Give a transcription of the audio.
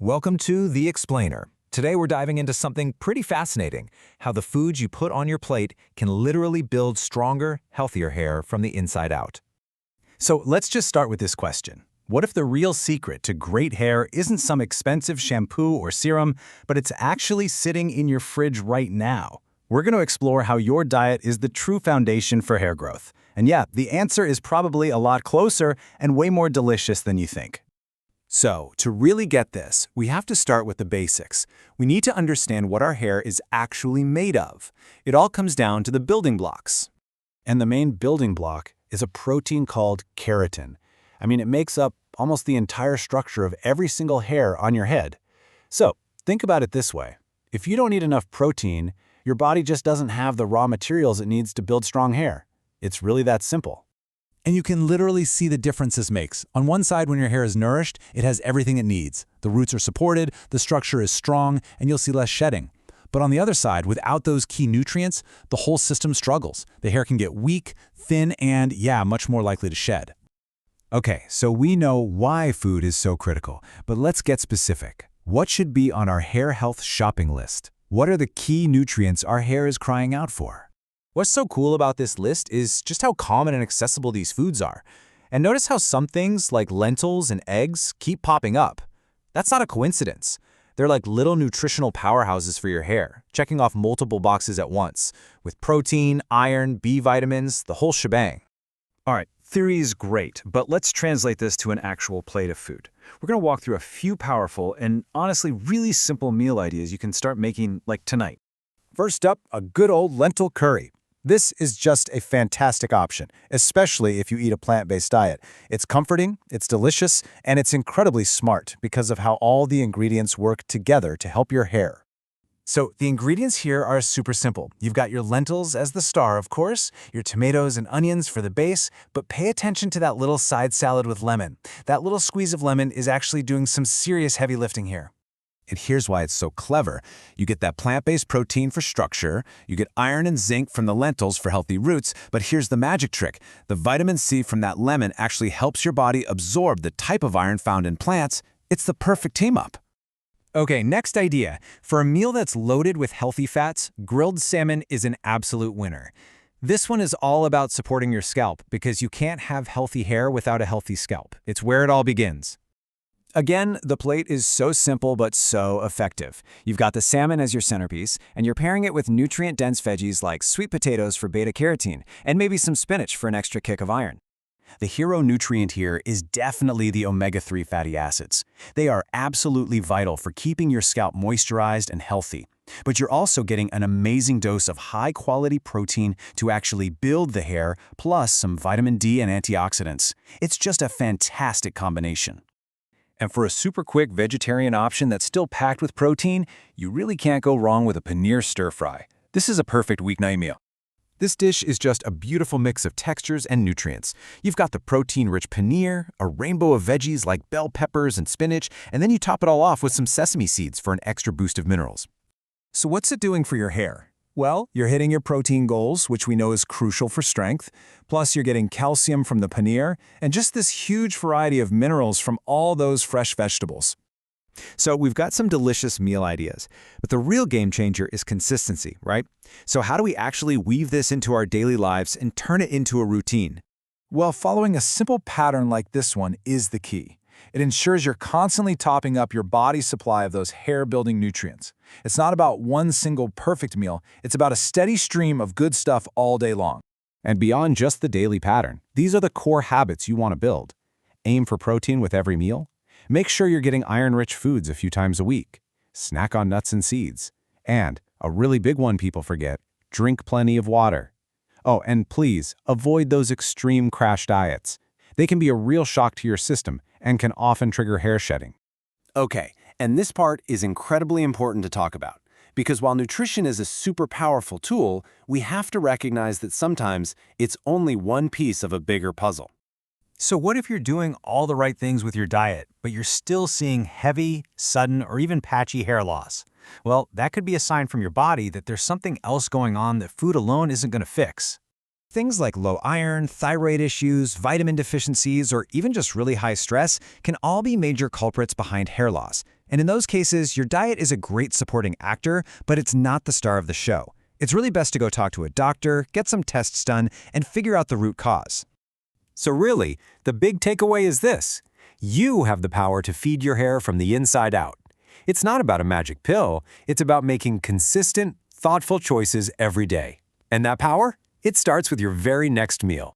Welcome to The Explainer. Today we're diving into something pretty fascinating, how the foods you put on your plate can literally build stronger, healthier hair from the inside out. So let's just start with this question. What if the real secret to great hair isn't some expensive shampoo or serum, but it's actually sitting in your fridge right now? We're going to explore how your diet is the true foundation for hair growth. And yeah, the answer is probably a lot closer and way more delicious than you think. So, to really get this, we have to start with the basics. We need to understand what our hair is actually made of. It all comes down to the building blocks. And the main building block is a protein called keratin. It makes up almost the entire structure of every single hair on your head. So, think about it this way. If you don't eat enough protein, your body just doesn't have the raw materials it needs to build strong hair. It's really that simple. And you can literally see the difference this makes. On one side, when your hair is nourished, it has everything it needs. The roots are supported, the structure is strong, and you'll see less shedding. But on the other side, without those key nutrients, the whole system struggles. The hair can get weak, thin, and, much more likely to shed. Okay, so we know why food is so critical, but let's get specific. What should be on our hair health shopping list? What are the key nutrients our hair is crying out for? What's so cool about this list is just how common and accessible these foods are. And notice how some things, like lentils and eggs, keep popping up. That's not a coincidence. They're like little nutritional powerhouses for your hair, checking off multiple boxes at once, with protein, iron, B vitamins, the whole shebang. All right, theory is great, but let's translate this to an actual plate of food. We're going to walk through a few powerful and honestly really simple meal ideas you can start making like tonight. First up, a good old lentil curry. This is just a fantastic option, especially if you eat a plant-based diet. It's comforting, it's delicious, and it's incredibly smart because of how all the ingredients work together to help your hair. So the ingredients here are super simple. You've got your lentils as the star, of course, your tomatoes and onions for the base, but pay attention to that little side salad with lemon. That little squeeze of lemon is actually doing some serious heavy lifting here. And here's why it's so clever. You get that plant-based protein for structure, you get iron and zinc from the lentils for healthy roots, but here's the magic trick. The vitamin C from that lemon actually helps your body absorb the type of iron found in plants. It's the perfect team-up. Okay, next idea. For a meal that's loaded with healthy fats, grilled salmon is an absolute winner. This one is all about supporting your scalp because you can't have healthy hair without a healthy scalp. It's where it all begins. Again, the plate is so simple but so effective. You've got the salmon as your centerpiece, and you're pairing it with nutrient-dense veggies like sweet potatoes for beta-carotene, and maybe some spinach for an extra kick of iron. The hero nutrient here is definitely the omega-3 fatty acids. They are absolutely vital for keeping your scalp moisturized and healthy. But you're also getting an amazing dose of high-quality protein to actually build the hair, plus some vitamin D and antioxidants. It's just a fantastic combination. And for a super quick vegetarian option that's still packed with protein, you really can't go wrong with a paneer stir-fry. This is a perfect weeknight meal. This dish is just a beautiful mix of textures and nutrients. You've got the protein-rich paneer, a rainbow of veggies like bell peppers and spinach, and then you top it all off with some sesame seeds for an extra boost of minerals. So what's it doing for your hair? Well, you're hitting your protein goals, which we know is crucial for strength. Plus, you're getting calcium from the paneer, and just this huge variety of minerals from all those fresh vegetables. So we've got some delicious meal ideas, but the real game changer is consistency, right? So how do we actually weave this into our daily lives and turn it into a routine? Well, following a simple pattern like this one is the key. It ensures you're constantly topping up your body's supply of those hair-building nutrients. It's not about one single perfect meal, it's about a steady stream of good stuff all day long. And beyond just the daily pattern, these are the core habits you want to build. Aim for protein with every meal. Make sure you're getting iron-rich foods a few times a week. Snack on nuts and seeds. And, a really big one people forget, drink plenty of water. Oh, and please, avoid those extreme crash diets. They can be a real shock to your system and can often trigger hair shedding. Okay, and this part is incredibly important to talk about. Because while nutrition is a super powerful tool, we have to recognize that sometimes it's only one piece of a bigger puzzle. So what if you're doing all the right things with your diet, but you're still seeing heavy, sudden, or even patchy hair loss? Well, that could be a sign from your body that there's something else going on that food alone isn't going to fix. Things like low iron, thyroid issues, vitamin deficiencies, or even just really high stress can all be major culprits behind hair loss. And in those cases, your diet is a great supporting actor, but it's not the star of the show. It's really best to go talk to a doctor, get some tests done, and figure out the root cause. So really, the big takeaway is this. You have the power to feed your hair from the inside out. It's not about a magic pill, it's about making consistent, thoughtful choices every day. And that power? It starts with your very next meal.